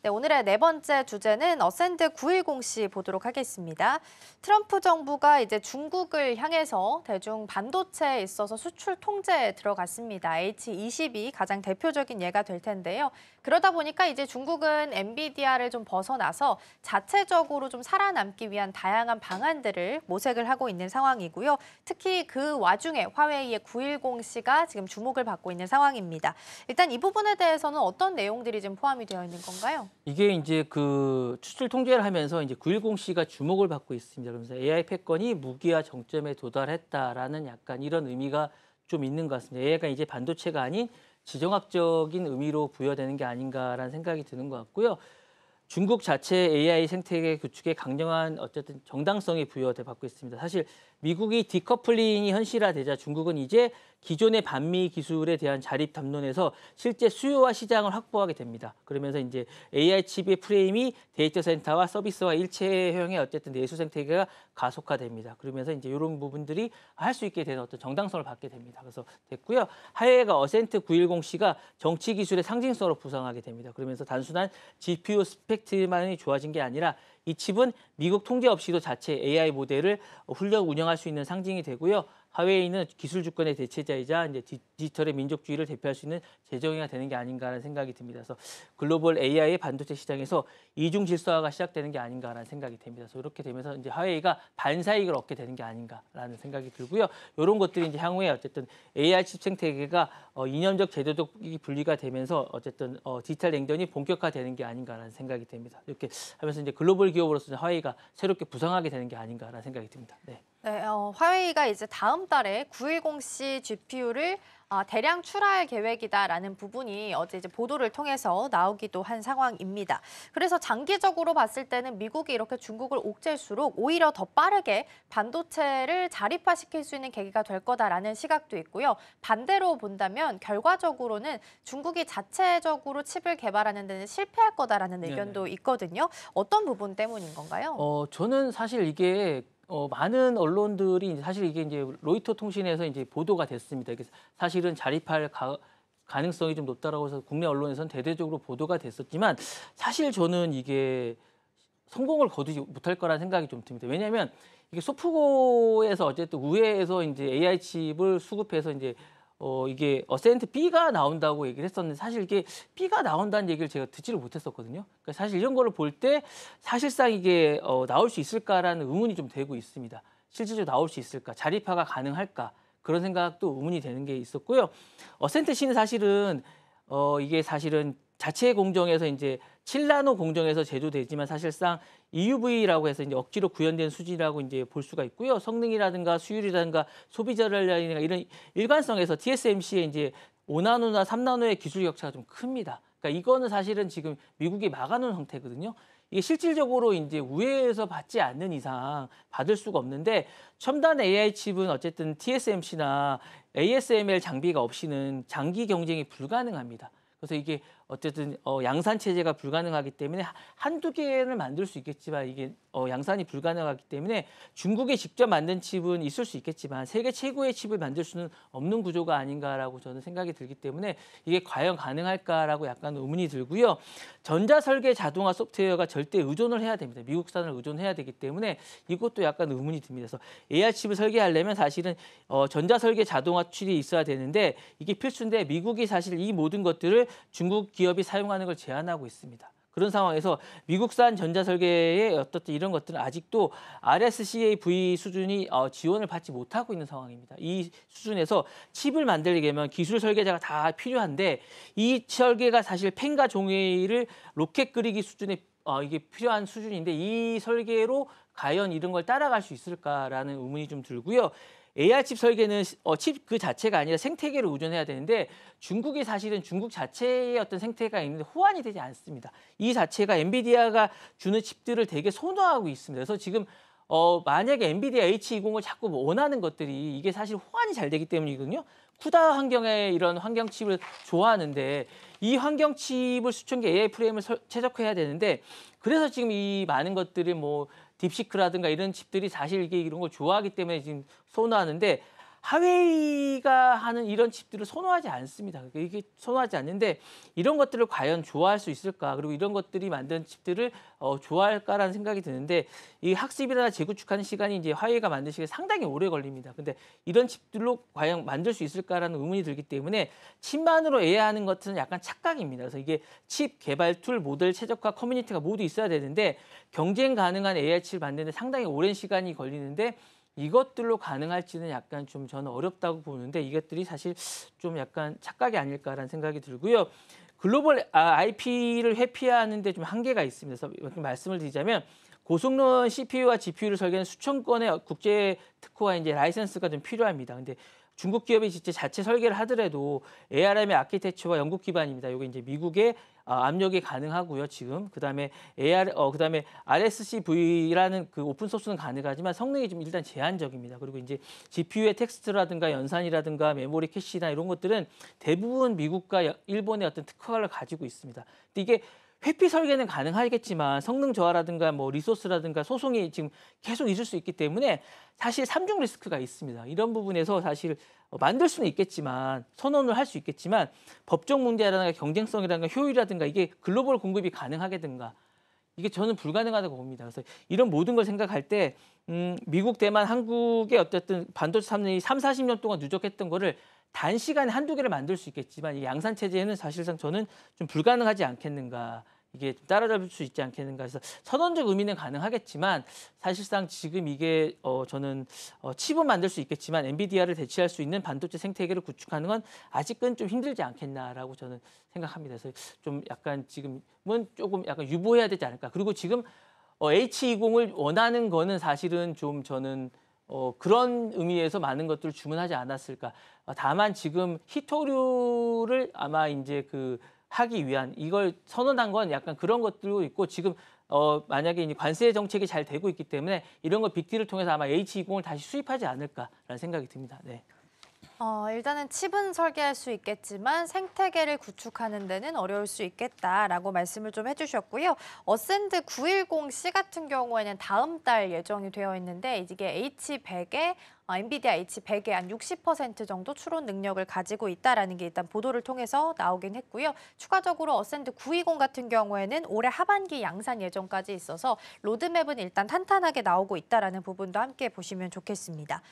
네, 오늘의 네 번째 주제는 어센드 910씨 보도록 하겠습니다. 트럼프 정부가 이제 중국을 향해서 대중 반도체에 있어서 수출 통제에 들어갔습니다. H20이 가장 대표적인 예가 될 텐데요. 그러다 보니까 이제 중국은 엔비디아를 좀 벗어나서 자체적으로 좀 살아남기 위한 다양한 방안들을 모색을 하고 있는 상황이고요. 특히 그 와중에 화웨이의 910C가 지금 주목을 받고 있는 상황입니다. 일단 이 부분에 대해서는 어떤 내용들이 지금 포함이 되어 있는 건가요? 이게 이제 그 수출 통제를 하면서 이제 910C가 주목을 받고 있습니다. 그러면서 AI 패권이 무기화 정점에 도달했다라는 약간 이런 의미가 좀 있는 것 같습니다. AI가 이제 반도체가 아닌 지정학적인 의미로 부여되는 게 아닌가라는 생각이 드는 것 같고요. 중국 자체 AI 생태계 구축에 강력한 어쨌든 정당성이 부여받고 있습니다. 사실 미국이 디커플링이 현실화되자 중국은 이제 기존의 반미 기술에 대한 자립 담론에서 실제 수요와 시장을 확보하게 됩니다. 그러면서 이제 AI 칩의 프레임이 데이터 센터와 서비스와 일체형의 어쨌든 내수 생태계가 가속화됩니다. 그러면서 이제 이런 부분들이 할 수 있게 되는 어떤 정당성을 받게 됩니다. 그래서 됐고요. 하웨이가 어센트 910C가 정치 기술의 상징성으로 부상하게 됩니다. 그러면서 단순한 GPU 스펙트만이 좋아진 게 아니라 이 칩은 미국 통제 없이도 자체 AI 모델을 훈련 운영할 수 있는 상징이 되고요. 하웨이는 기술 주권의 대체자이자 이제 디지털의 민족주의를 대표할 수 있는 재정의가 되는 게 아닌가라는 생각이 듭니다. 그래서 글로벌 AI의 반도체 시장에서 이중 질서화가 시작되는 게 아닌가라는 생각이 듭니다. 그래서 이렇게 되면서 이제 하웨이가 반사이익을 얻게 되는 게 아닌가라는 생각이 들고요. 이런 것들이 이제 향후에 어쨌든 AI 칩 생태계가 이념적 제도적 분리가 되면서 어쨌든 디지털 냉전이 본격화되는 게 아닌가라는 생각이 듭니다. 이렇게 하면서 이제 글로벌 기업으로서 하웨이가 새롭게 부상하게 되는 게 아닌가라는 생각이 듭니다. 네. 네, 화웨이가 이제 다음 달에 910C GPU를 대량 출하할 계획이다라는 부분이 어제 이제 보도를 통해서 나오기도 한 상황입니다. 그래서 장기적으로 봤을 때는 미국이 이렇게 중국을 옥죄일수록 오히려 더 빠르게 반도체를 자립화시킬 수 있는 계기가 될 거다라는 시각도 있고요. 반대로 본다면 결과적으로는 중국이 자체적으로 칩을 개발하는 데는 실패할 거다라는 의견도 네네. 있거든요. 어떤 부분 때문인 건가요? 저는 사실 이게 많은 언론들이 사실 이게 이제 로이터 통신에서 이제 보도가 됐습니다. 이게 사실은 자립할 가능성이 좀 높다라고 해서 국내 언론에서는 대대적으로 보도가 됐었지만 사실 저는 이게 성공을 거두지 못할 거라는 생각이 좀 듭니다. 왜냐하면 이게 소프고에서 어쨌든 우회에서 이제 AI 칩을 수급해서 이제 이게 어센트 B가 나온다고 얘기를 했었는데 사실 이게 B가 나온다는 얘기를 제가 듣지를 못했었거든요. 그러니까 사실 이런 거를 볼 때 사실상 이게 나올 수 있을까라는 의문이 좀 되고 있습니다. 실질적으로 나올 수 있을까? 자립화가 가능할까? 그런 생각도 의문이 되는 게 있었고요. 어센트 C는 사실은 이게 사실은 자체 공정에서 이제 7나노 공정에서 제조되지만 사실상 EUV라고 해서 이제 억지로 구현된 수준이라고 이제 볼 수가 있고요. 성능이라든가 수율이라든가 소비 전략이라든가 이런 일관성에서 TSMC의 이제 5나노나 3나노의 기술 격차가 좀 큽니다. 그러니까 이거는 사실은 지금 미국이 막아놓은 형태거든요. 이게 실질적으로 이제 우회에서 받지 않는 이상 받을 수가 없는데 첨단 AI 칩은 어쨌든 TSMC나 ASML 장비가 없이는 장기 경쟁이 불가능합니다. 그래서 이게 어쨌든 양산 체제가 불가능하기 때문에 한두 개를 만들 수 있겠지만 이게 양산이 불가능하기 때문에 중국에 직접 만든 칩은 있을 수 있겠지만 세계 최고의 칩을 만들 수는 없는 구조가 아닌가라고 저는 생각이 들기 때문에 이게 과연 가능할까라고 약간 의문이 들고요. 전자 설계 자동화 소프트웨어가 절대 의존을 해야 됩니다. 미국산을 의존해야 되기 때문에 이것도 약간 의문이 듭니다. 그래서 AI 칩을 설계하려면 사실은 전자 설계 자동화 칩이 있어야 되는데 이게 필수인데 미국이 사실 이 모든 것들을 중국 기업이 사용하는 걸 제한하고 있습니다. 그런 상황에서 미국산 전자 설계의 어떤 이런 것들은 아직도 RSCAV 수준이 지원을 받지 못하고 있는 상황입니다. 이 수준에서 칩을 만들려면 기술 설계자가 다 필요한데 이 설계가 사실 펜과 종이를 로켓 끓이기 수준의 이게 필요한 수준인데 이 설계로 과연 이런 걸 따라갈 수 있을까라는 의문이 좀 들고요. AR 칩 설계는 칩 그 자체가 아니라 생태계를 의존해야 되는데 중국이 사실은 중국 자체의 어떤 생태계가 있는데 호환이 되지 않습니다. 이 자체가 엔비디아가 주는 칩들을 되게 선호하고 있습니다. 그래서 지금 만약에 엔비디아 H20을 자꾸 원하는 것들이 이게 사실 호환이 잘 되기 때문이거든요. 쿠다 환경의 이런 환경 칩을 좋아하는데 이 환경 칩을 수천 개 AI 프레임을 최적화해야 되는데 그래서 지금 이 많은 것들이 뭐 딥시크라든가 이런 칩들이 사실 이게 이런 걸 좋아하기 때문에 지금 선호하는데 하웨이가 하는 이런 칩들을 선호하지 않습니다. 이게 선호하지 않는데 이런 것들을 과연 좋아할 수 있을까? 그리고 이런 것들이 만든 칩들을 좋아할까라는 생각이 드는데 이 학습이나 재구축하는 시간이 이제 화웨이가 만든 시간이 상당히 오래 걸립니다. 근데 이런 칩들로 과연 만들 수 있을까라는 의문이 들기 때문에 칩만으로 AI하는 것은 약간 착각입니다. 그래서 이게 칩 개발 툴, 모델 최적화, 커뮤니티가 모두 있어야 되는데 경쟁 가능한 AI 칩을 만드는데 상당히 오랜 시간이 걸리는데 이것들로 가능할지는 약간 좀 저는 어렵다고 보는데 이것들이 사실 좀 약간 착각이 아닐까라는 생각이 들고요. 글로벌 IP를 회피하는 데 좀 한계가 있습니다. 그래서 이렇게 말씀을 드리자면 고성능 CPU와 GPU를 설계하는 수천 건의 국제 특허와 이제 라이센스가 좀 필요합니다. 근데 중국 기업이 진짜 자체 설계를 하더라도 ARM의 아키텍처가 영국 기반입니다. 이게 이제 미국의 압력이 가능하고요. 지금 그다음에 그다음에 RSCV라는 그 오픈 소스는 가능하지만 성능이 좀 일단 제한적입니다. 그리고 이제 GPU의 텍스트라든가 연산이라든가 메모리 캐시나 이런 것들은 대부분 미국과 일본의 어떤 특허를 가지고 있습니다. 근데 이게 회피 설계는 가능하겠지만 성능 저하라든가 뭐 리소스라든가 소송이 지금 계속 있을 수 있기 때문에 사실 삼중 리스크가 있습니다. 이런 부분에서 사실 만들 수는 있겠지만 선언을 할 수 있겠지만 법적 문제라든가 경쟁성이라든가 효율이라든가 이게 글로벌 공급이 가능하게든가 이게 저는 불가능하다고 봅니다. 그래서 이런 모든 걸 생각할 때 미국, 대만, 한국의 어쨌든 반도체 산업이 3, 40년 동안 누적했던 거를 단시간에 한두 개를 만들 수 있겠지만 이 양산 체제는 사실상 저는 좀 불가능하지 않겠는가. 이게 좀 따라잡을 수 있지 않겠는가 해서 선언적 의미는 가능하겠지만 사실상 지금 이게 저는 칩은 만들 수 있겠지만 엔비디아를 대체할 수 있는 반도체 생태계를 구축하는 건 아직은 좀 힘들지 않겠나라고 저는 생각합니다. 그래서 좀 약간 지금은 조금 약간 유보해야 되지 않을까. 그리고 지금 H20을 원하는 거는 사실은 좀 저는 그런 의미에서 많은 것들을 주문하지 않았을까. 다만 지금 히토류를 아마 이제 그 하기 위한 이걸 선언한 건 약간 그런 것들도 있고 지금 만약에 이제 관세 정책이 잘 되고 있기 때문에 이런 거 빅딜을 통해서 아마 H20을 다시 수입하지 않을까라는 생각이 듭니다. 네. 일단은 칩은 설계할 수 있겠지만 생태계를 구축하는 데는 어려울 수 있겠다라고 말씀을 좀 해주셨고요. 어센드 910C 같은 경우에는 다음 달 예정이 되어 있는데 이게 H100에 엔비디아 H100의 한 60% 정도 추론 능력을 가지고 있다라는 게 일단 보도를 통해서 나오긴 했고요. 추가적으로 어센드 920 같은 경우에는 올해 하반기 양산 예정까지 있어서 로드맵은 일단 탄탄하게 나오고 있다라는 부분도 함께 보시면 좋겠습니다.